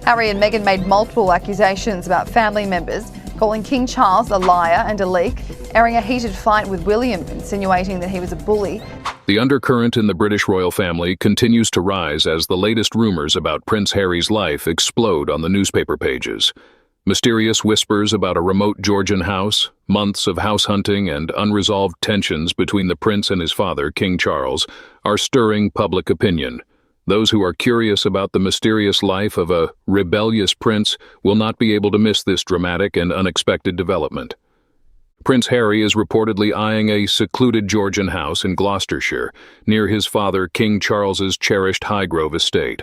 Harry and Meghan made multiple accusations about family members, calling King Charles a liar and a leak, airing a heated fight with William, insinuating that he was a bully. The undercurrent in the British royal family continues to rise as the latest rumors about Prince Harry's life explode on the newspaper pages. Mysterious whispers about a remote Georgian house, months of house hunting, and unresolved tensions between the prince and his father, King Charles, are stirring public opinion. Those who are curious about the mysterious life of a rebellious prince will not be able to miss this dramatic and unexpected development. Prince Harry is reportedly eyeing a secluded Georgian house in Gloucestershire, near his father King Charles's cherished Highgrove estate.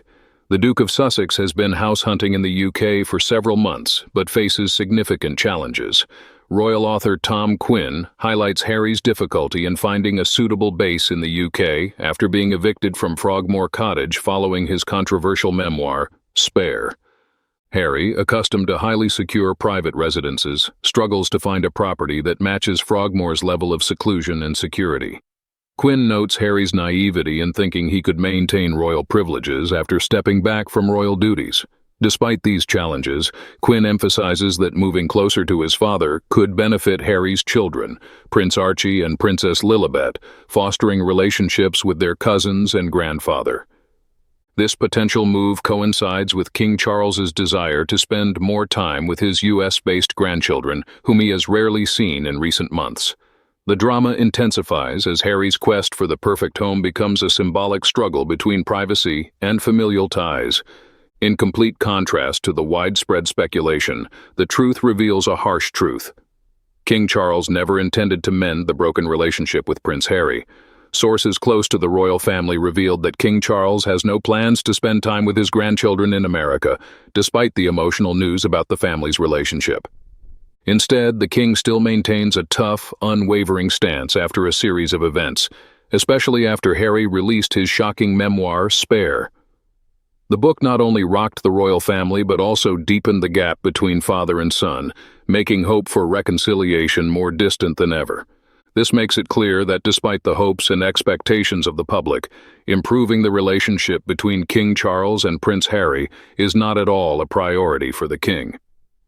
The Duke of Sussex has been house hunting in the UK for several months, but faces significant challenges. Royal author Tom Quinn highlights Harry's difficulty in finding a suitable base in the UK after being evicted from Frogmore Cottage following his controversial memoir, Spare. Harry, accustomed to highly secure private residences, struggles to find a property that matches Frogmore's level of seclusion and security. Quinn notes Harry's naivety in thinking he could maintain royal privileges after stepping back from royal duties. Despite these challenges, Quinn emphasizes that moving closer to his father could benefit Harry's children, Prince Archie and Princess Lilibet, fostering relationships with their cousins and grandfather. This potential move coincides with King Charles's desire to spend more time with his US-based grandchildren, whom he has rarely seen in recent months. The drama intensifies as Harry's quest for the perfect home becomes a symbolic struggle between privacy and familial ties. In complete contrast to the widespread speculation, the truth reveals a harsh truth. King Charles never intended to mend the broken relationship with Prince Harry. Sources close to the royal family revealed that King Charles has no plans to spend time with his grandchildren in America, despite the emotional news about the family's relationship. Instead, the king still maintains a tough, unwavering stance after a series of events, especially after Harry released his shocking memoir, Spare. The book not only rocked the royal family but also deepened the gap between father and son, making hope for reconciliation more distant than ever. This makes it clear that despite the hopes and expectations of the public, improving the relationship between King Charles and Prince Harry is not at all a priority for the king.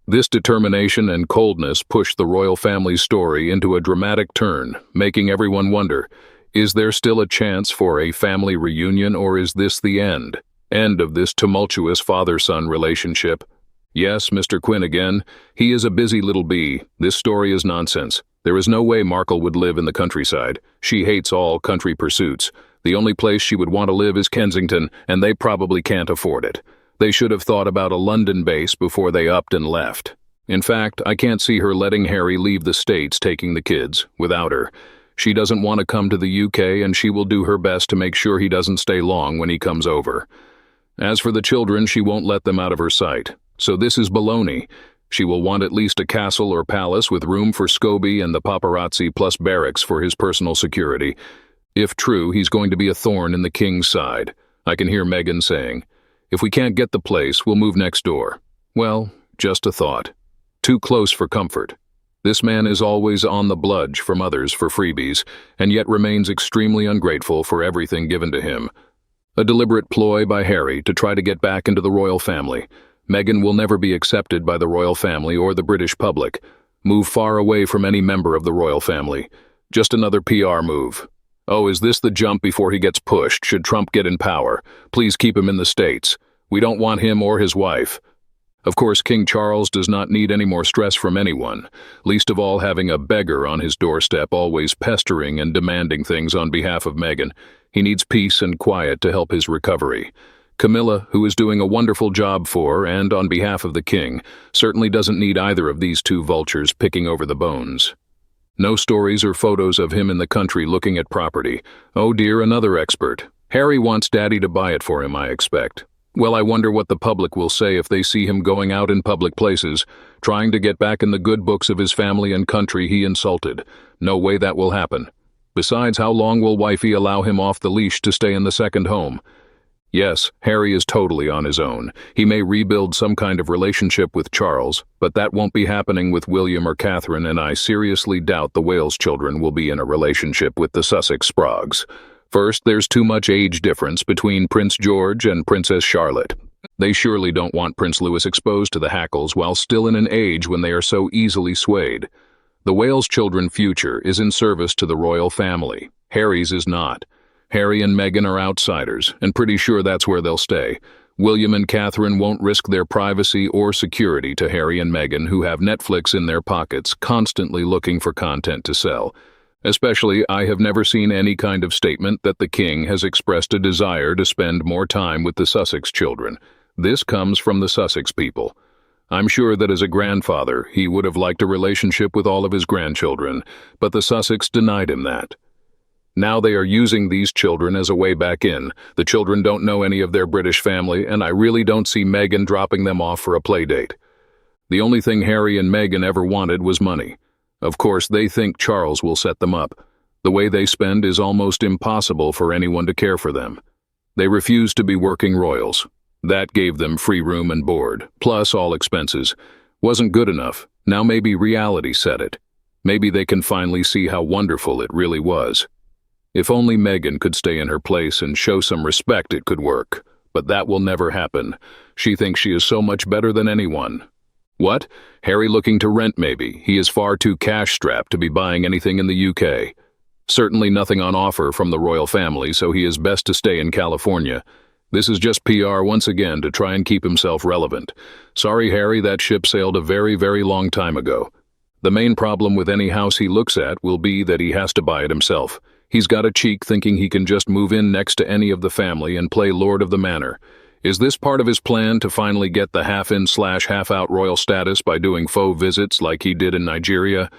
This determination and coldness pushed the royal family's story into a dramatic turn, making everyone wonder, is there still a chance for a family reunion, or is this the end of this tumultuous father-son relationship? Yes, Mr. Quinn again. He is a busy little bee. This story is nonsense. There is no way Markle would live in the countryside. She hates all country pursuits. The only place she would want to live is Kensington, and they probably can't afford it. They should have thought about a London base before they upped and left. In fact, I can't see her letting Harry leave the States taking the kids, without her. She doesn't want to come to the UK, and she will do her best to make sure he doesn't stay long when he comes over. As for the children, she won't let them out of her sight. So this is baloney. She will want at least a castle or palace with room for Scobie and the paparazzi plus barracks for his personal security. If true, he's going to be a thorn in the king's side. I can hear Meghan saying, "If we can't get the place, we'll move next door." Well, just a thought. Too close for comfort. This man is always on the bludge from others for freebies, and yet remains extremely ungrateful for everything given to him. A deliberate ploy by Harry to try to get back into the royal family. Meghan will never be accepted by the royal family or the British public. Move far away from any member of the royal family. Just another PR move. Oh, is this the jump before he gets pushed? Should Trump get in power? Please keep him in the States. We don't want him or his wife. Of course, King Charles does not need any more stress from anyone, least of all having a beggar on his doorstep always pestering and demanding things on behalf of Meghan. He needs peace and quiet to help his recovery. Camilla, who is doing a wonderful job for and on behalf of the king, certainly doesn't need either of these two vultures picking over the bones. No stories or photos of him in the country looking at property. Oh dear, another expert. Harry wants Daddy to buy it for him, I expect. Well, I wonder what the public will say if they see him going out in public places, trying to get back in the good books of his family and country he insulted. No way that will happen. Besides, how long will wifey allow him off the leash to stay in the second home? Yes, Harry is totally on his own. He may rebuild some kind of relationship with Charles, but that won't be happening with William or Catherine, and I seriously doubt the Wales children will be in a relationship with the Sussex Sproggs. First, there's too much age difference between Prince George and Princess Charlotte. They surely don't want Prince Louis exposed to the hackles while still in an age when they are so easily swayed. The Wales children's future is in service to the royal family. Harry's is not. Harry and Meghan are outsiders, and pretty sure that's where they'll stay. William and Catherine won't risk their privacy or security to Harry and Meghan, who have Netflix in their pockets, constantly looking for content to sell. Especially, I have never seen any kind of statement that the king has expressed a desire to spend more time with the Sussex children. This comes from the Sussex people. I'm sure that as a grandfather, he would have liked a relationship with all of his grandchildren, but the Sussex denied him that. Now they are using these children as a way back in. The children don't know any of their British family, and I really don't see Meghan dropping them off for a play date. The only thing Harry and Meghan ever wanted was money. Of course, they think Charles will set them up. The way they spend is almost impossible for anyone to care for them. They refuse to be working royals. That gave them free room and board, plus all expenses. Wasn't good enough. Now maybe reality set it. Maybe they can finally see how wonderful it really was. If only Meghan could stay in her place and show some respect, it could work. But that will never happen. She thinks she is so much better than anyone. What? Harry looking to rent maybe. He is far too cash-strapped to be buying anything in the UK. Certainly nothing on offer from the royal family, so he is best to stay in California. This is just PR once again to try and keep himself relevant. Sorry, Harry, that ship sailed a very, very long time ago. The main problem with any house he looks at will be that he has to buy it himself. He's got a cheek thinking he can just move in next to any of the family and play Lord of the Manor. Is this part of his plan to finally get the half-in/half-out royal status by doing faux visits like he did in Nigeria?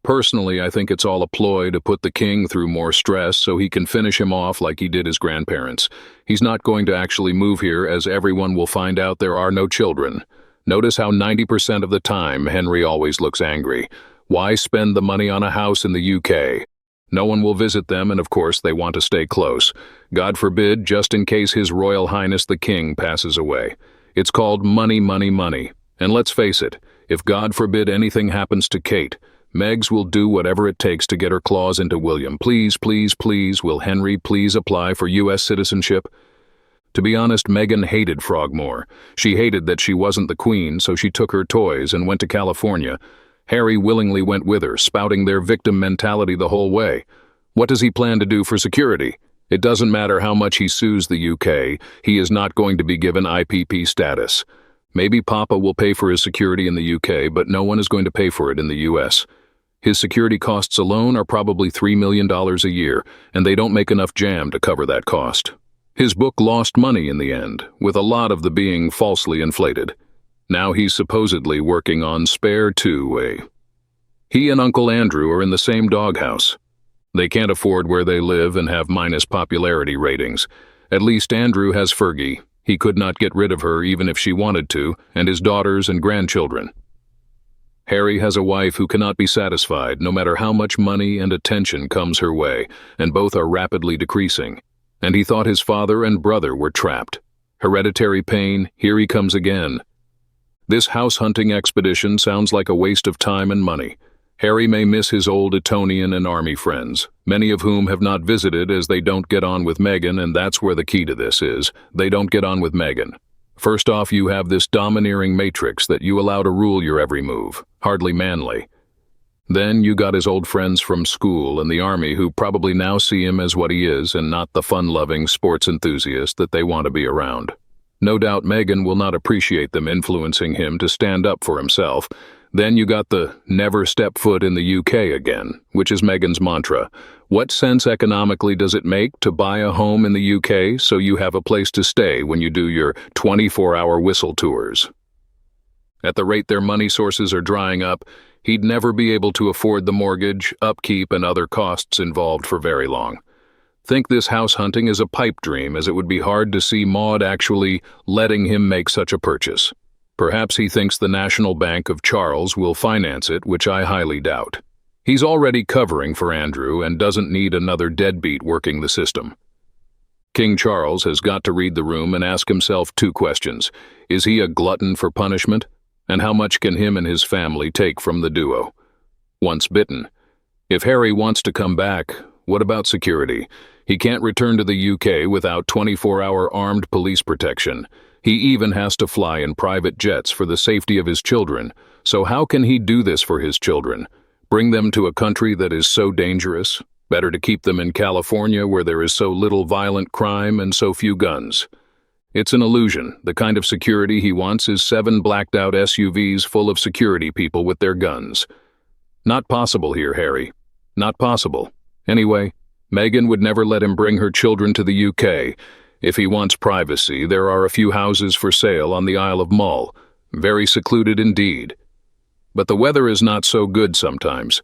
Personally, I think it's all a ploy to put the king through more stress so he can finish him off like he did his grandparents. He's not going to actually move here, as everyone will find out there are no children. Notice how 90% of the time Henry always looks angry. Why spend the money on a house in the UK? No one will visit them, and of course they want to stay close. God forbid, just in case His Royal Highness the King passes away. It's called money, money, money. And let's face it, if God forbid anything happens to Kate, Megs will do whatever it takes to get her claws into William. Please, please, please, will Henry please apply for US citizenship? To be honest, Meghan hated Frogmore. She hated that she wasn't the queen, so she took her toys and went to California. Harry willingly went with her, spouting their victim mentality the whole way. What does he plan to do for security? It doesn't matter how much he sues the UK, he is not going to be given IPP status. Maybe Papa will pay for his security in the UK, but no one is going to pay for it in the US. His security costs alone are probably $3 million a year, and they don't make enough jam to cover that cost. His book lost money in the end, with a lot of the being falsely inflated. Now he's supposedly working on Spare 2. He and Uncle Andrew are in the same doghouse. They can't afford where they live and have minus popularity ratings. At least Andrew has Fergie. He could not get rid of her even if she wanted to, and his daughters and grandchildren. Harry has a wife who cannot be satisfied no matter how much money and attention comes her way, and both are rapidly decreasing. And he thought his father and brother were trapped. Hereditary pain, here he comes again. This house-hunting expedition sounds like a waste of time and money. Harry may miss his old Etonian and army friends, many of whom have not visited as they don't get on with Meghan, and that's where the key to this is. They don't get on with Meghan. First off, you have this domineering matrix that you allow to rule your every move. Hardly manly. Then you got his old friends from school and the army who probably now see him as what he is and not the fun-loving sports enthusiast that they want to be around. No doubt Meghan will not appreciate them influencing him to stand up for himself. Then you got the never step foot in the UK again, which is Meghan's mantra. What sense economically does it make to buy a home in the UK so you have a place to stay when you do your 24-hour whistle tours? At the rate their money sources are drying up, he'd never be able to afford the mortgage, upkeep, and other costs involved for very long. Think this house hunting is a pipe dream, as it would be hard to see Maud actually letting him make such a purchase. Perhaps he thinks the National Bank of Charles will finance it, which I highly doubt. He's already covering for Andrew and doesn't need another deadbeat working the system. King Charles has got to read the room and ask himself 2 questions. Is he a glutton for punishment? And how much can him and his family take from the duo? Once bitten. If Harry wants to come back, what about security? He can't return to the UK without 24-hour armed police protection. He even has to fly in private jets for the safety of his children. So how can he do this for his children? Bring them to a country that is so dangerous? Better to keep them in California where there is so little violent crime and so few guns. It's an illusion. The kind of security he wants is 7 blacked-out SUVs full of security people with their guns. Not possible here, Harry. Not possible. Anyway, Meghan would never let him bring her children to the UK. If he wants privacy, there are a few houses for sale on the Isle of Mull. Very secluded indeed. But the weather is not so good sometimes.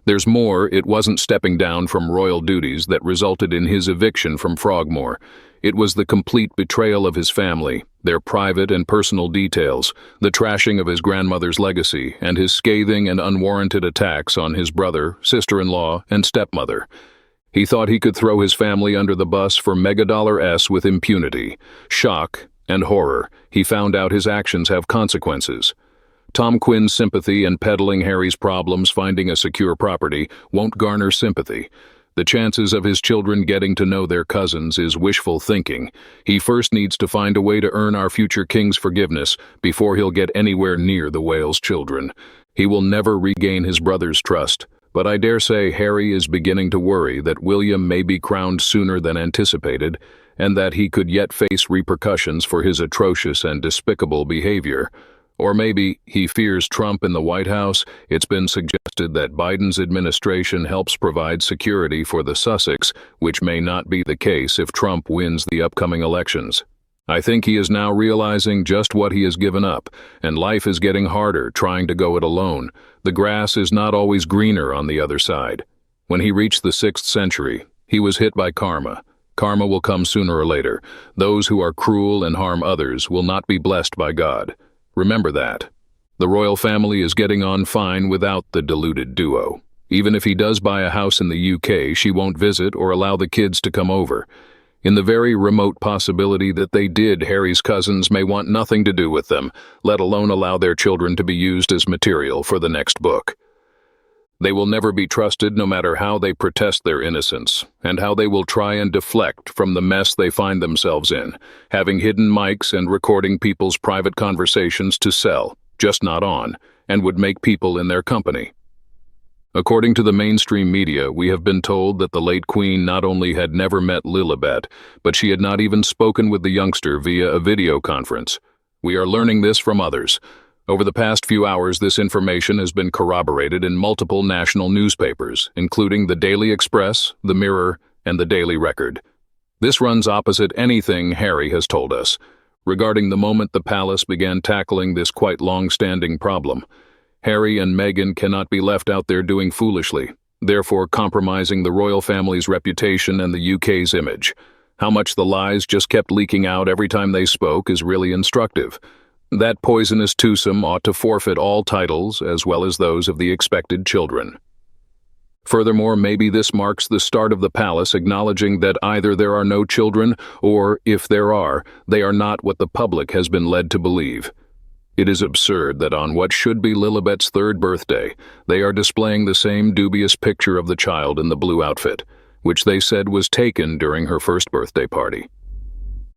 There's more. It wasn't stepping down from royal duties that resulted in his eviction from Frogmore. It was the complete betrayal of his family, their private and personal details, the trashing of his grandmother's legacy, and his scathing and unwarranted attacks on his brother, sister-in-law, and stepmother. He thought he could throw his family under the bus for megadollar-s with impunity. Shock and horror. He found out his actions have consequences. Tom Quinn's sympathy and peddling Harry's problems finding a secure property won't garner sympathy. The chances of his children getting to know their cousins is wishful thinking. He first needs to find a way to earn our future king's forgiveness before he'll get anywhere near the Wales children. He will never regain his brother's trust, but I dare say Harry is beginning to worry that William may be crowned sooner than anticipated, and that he could yet face repercussions for his atrocious and despicable behavior. Or maybe he fears Trump in the White House. It's been suggested that Biden's administration helps provide security for the Sussex, which may not be the case if Trump wins the upcoming elections. I think he is now realizing just what he has given up, and life is getting harder trying to go it alone. The grass is not always greener on the other side. When he reached the 6th century, he was hit by karma. Karma will come sooner or later. Those who are cruel and harm others will not be blessed by God. Remember that. The royal family is getting on fine without the deluded duo. Even if he does buy a house in the UK, she won't visit or allow the kids to come over. In the very remote possibility that they did, Harry's cousins may want nothing to do with them, let alone allow their children to be used as material for the next book. They will never be trusted no matter how they protest their innocence, and how they will try and deflect from the mess they find themselves in, having hidden mics and recording people's private conversations to sell, just not on, and would make people in their company. According to the mainstream media, we have been told that the late Queen not only had never met Lilibet, but she had not even spoken with the youngster via a video conference. We are learning this from others. Over the past few hours, this information has been corroborated in multiple national newspapers, including the Daily Express, the Mirror, and the Daily Record. This runs opposite anything Harry has told us, regarding the moment the palace began tackling this quite long-standing problem. Harry and Meghan cannot be left out there doing foolishly, therefore compromising the royal family's reputation and the UK's image. How much the lies just kept leaking out every time they spoke is really instructive. That poisonous twosome ought to forfeit all titles as well as those of the expected children. Furthermore, maybe this marks the start of the palace acknowledging that either there are no children or, if there are, they are not what the public has been led to believe. It is absurd that on what should be Lilibet's 3rd birthday, they are displaying the same dubious picture of the child in the blue outfit, which they said was taken during her 1st birthday party.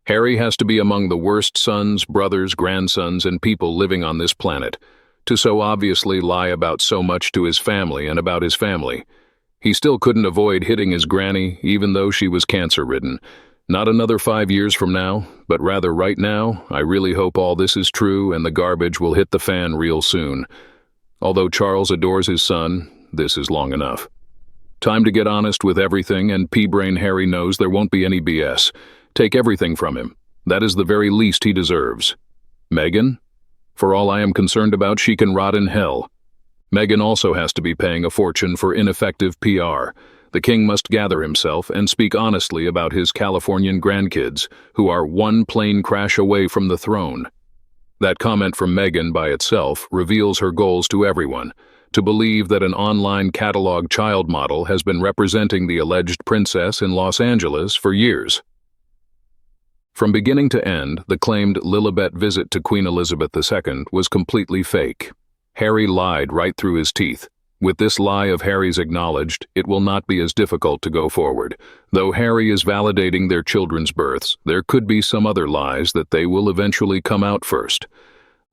Harry has to be among the worst sons, brothers, grandsons, and people living on this planet, to so obviously lie about so much to his family and about his family. He still couldn't avoid hitting his granny, even though she was cancer-ridden. Not another 5 years from now, but rather right now. I really hope all this is true and the garbage will hit the fan real soon. Although Charles adores his son, this is long enough. Time to get honest with everything, and pea-brain Harry knows there won't be any BS. Take everything from him. That is the very least he deserves. Meghan? For all I am concerned about, she can rot in hell. Meghan also has to be paying a fortune for ineffective PR. The king must gather himself and speak honestly about his Californian grandkids, who are one plane crash away from the throne. That comment from Meghan by itself reveals her goals to everyone, to believe that an online catalog child model has been representing the alleged princess in Los Angeles for years. From beginning to end, the claimed Lilibet visit to Queen Elizabeth II was completely fake. Harry lied right through his teeth. With this lie of Harry's acknowledged, it will not be as difficult to go forward. Though Harry is validating their children's births, there could be some other lies that they will eventually come out first.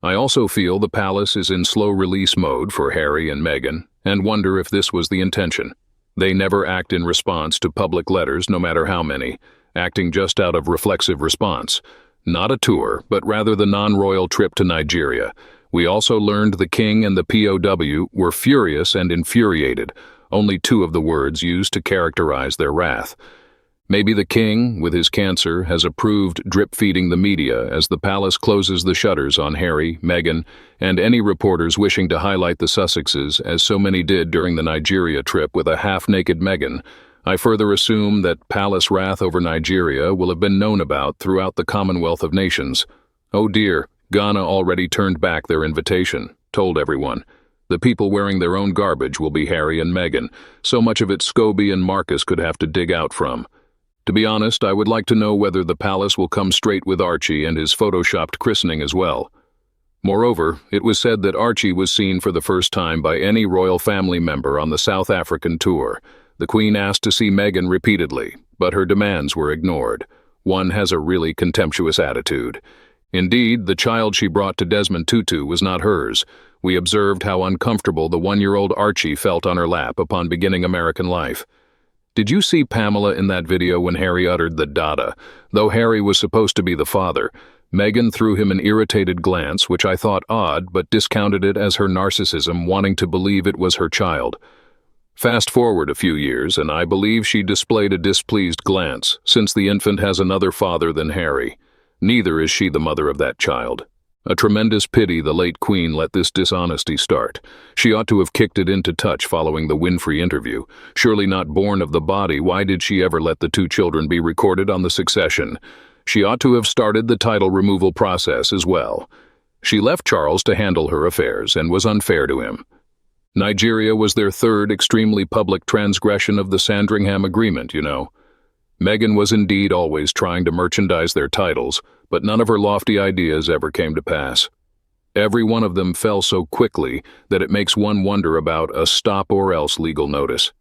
I also feel the palace is in slow release mode for Harry and Meghan, and wonder if this was the intention. They never act in response to public letters, no matter how many, acting just out of reflexive response. Not a tour, but rather the non-royal trip to Nigeria. We also learned the king and the POW were furious and infuriated, only two of the words used to characterize their wrath. Maybe the king, with his cancer, has approved drip-feeding the media as the palace closes the shutters on Harry, Meghan, and any reporters wishing to highlight the Sussexes, as so many did during the Nigeria trip with a half-naked Meghan. I further assume that palace wrath over Nigeria will have been known about throughout the Commonwealth of Nations. Oh dear, Ghana already turned back their invitation, told everyone. The people wearing their own garbage will be Harry and Meghan, so much of it Scobie and Marcus could have to dig out from. To be honest, I would like to know whether the palace will come straight with Archie and his photoshopped christening as well. Moreover, it was said that Archie was seen for the first time by any royal family member on the South African tour. The Queen asked to see Meghan repeatedly, but her demands were ignored. One has a really contemptuous attitude. Indeed, the child she brought to Desmond Tutu was not hers. We observed how uncomfortable the one-year-old Archie felt on her lap upon beginning American life. Did you see Pamela in that video when Harry uttered the dada? Though Harry was supposed to be the father, Meghan threw him an irritated glance, which I thought odd, but discounted it as her narcissism wanting to believe it was her child. Fast forward a few years, and I believe she displayed a displeased glance, since the infant has another father than Harry. Neither is she the mother of that child. A tremendous pity the late Queen let this dishonesty start. She ought to have kicked it into touch following the Winfrey interview. Surely not born of the body, why did she ever let the two children be recorded on the succession? She ought to have started the title removal process as well. She left Charles to handle her affairs and was unfair to him. Nigeria was their third extremely public transgression of the Sandringham Agreement, you know. Meghan was indeed always trying to merchandise their titles, but none of her lofty ideas ever came to pass. Every one of them fell so quickly that it makes one wonder about a stop-or-else legal notice.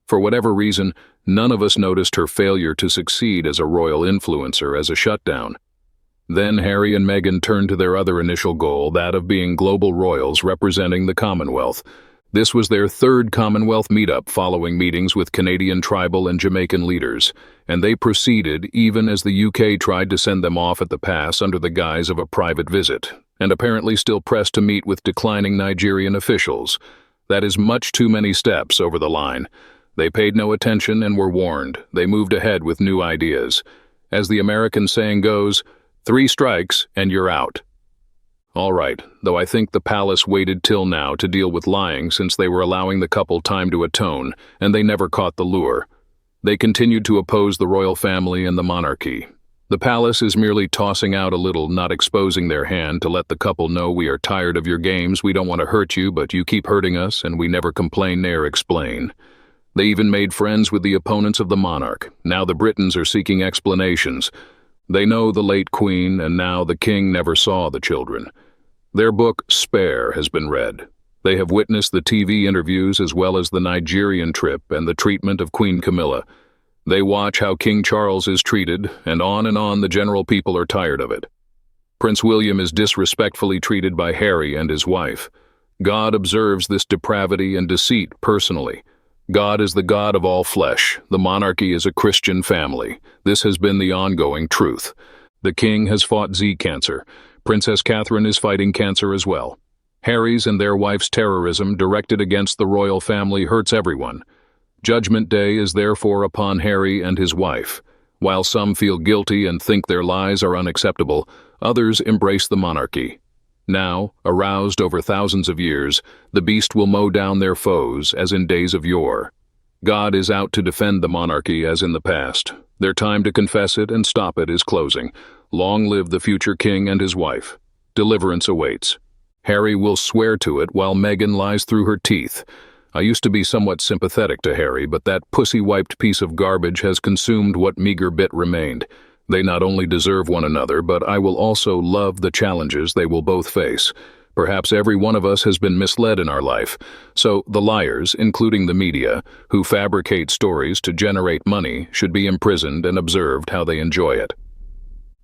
For whatever reason, none of us noticed her failure to succeed as a royal influencer as a shutdown. Then Harry and Meghan turned to their other initial goal, that of being global royals representing the Commonwealth. This was their third Commonwealth meetup following meetings with Canadian tribal and Jamaican leaders, and they proceeded even as the UK tried to send them off at the pass under the guise of a private visit, and apparently still pressed to meet with declining Nigerian officials. That is much too many steps over the line. They paid no attention and were warned. They moved ahead with new ideas. As the American saying goes, 3 strikes and you're out. All right, though I think the palace waited till now to deal with lying since they were allowing the couple time to atone, and they never caught the lure. They continued to oppose the royal family and the monarchy. The palace is merely tossing out a little, not exposing their hand to let the couple know we are tired of your games, we don't want to hurt you, but you keep hurting us, and we never complain nor explain. They even made friends with the opponents of the monarch. Now the Britons are seeking explanations. They know the late Queen, and now the King never saw the children. Their book, Spare, has been read. They have witnessed the TV interviews as well as the Nigerian trip and the treatment of Queen Camilla. They watch how King Charles is treated, and on the general people are tired of it. Prince William is disrespectfully treated by Harry and his wife. God observes this depravity and deceit personally. God is the God of all flesh. The monarchy is a Christian family. This has been the ongoing truth. The king has fought Z cancer. Princess Catherine is fighting cancer as well. Harry's and their wife's terrorism directed against the royal family hurts everyone. Judgment Day is therefore upon Harry and his wife. While some feel guilty and think their lies are unacceptable, others embrace the monarchy. Now, aroused over thousands of years, the beast will mow down their foes as in days of yore. God is out to defend the monarchy as in the past. Their time to confess it and stop it is closing. Long live the future king and his wife. Deliverance awaits. Harry will swear to it while Meghan lies through her teeth. I used to be somewhat sympathetic to Harry, but that pussy-wiped piece of garbage has consumed what meager bit remained. They not only deserve one another, but I will also love the challenges they will both face. Perhaps every one of us has been misled in our life. So the liars, including the media, who fabricate stories to generate money, should be imprisoned and observed how they enjoy it.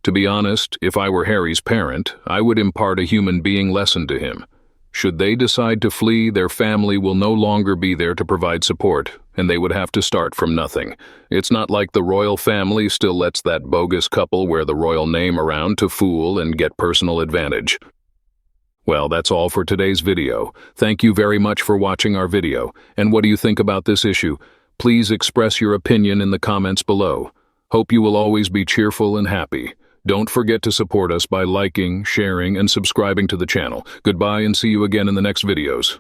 To be honest, if I were Harry's parent, I would impart a human being lesson to him. Should they decide to flee, their family will no longer be there to provide support, and they would have to start from nothing. It's not like the royal family still lets that bogus couple wear the royal name around to fool and get personal advantage. Well, that's all for today's video. Thank you very much for watching our video. And what do you think about this issue? Please express your opinion in the comments below. Hope you will always be cheerful and happy. Don't forget to support us by liking, sharing, and subscribing to the channel. Goodbye and see you again in the next videos.